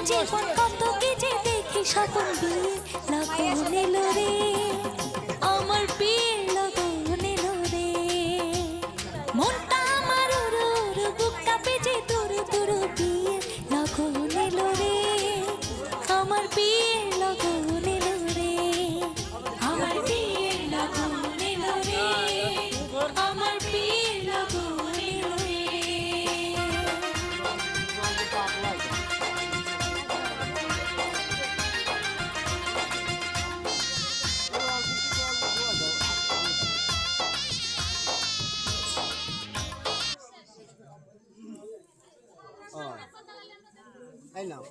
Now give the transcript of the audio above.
জীবন কত কি যে দেখি স্বপন বিয়ে লগন এলো রে আমার বিয়ে লগন এলো রে মনটা আমার উড়ু উড়ু বুকটা পেজে তুরু তুরু বিয়ে লগন এলো রে আমার বিয়ে লগন এলো রে আমার বিয়ে লগন এলো রে আমার বিয়ে লগন এলো রে I know.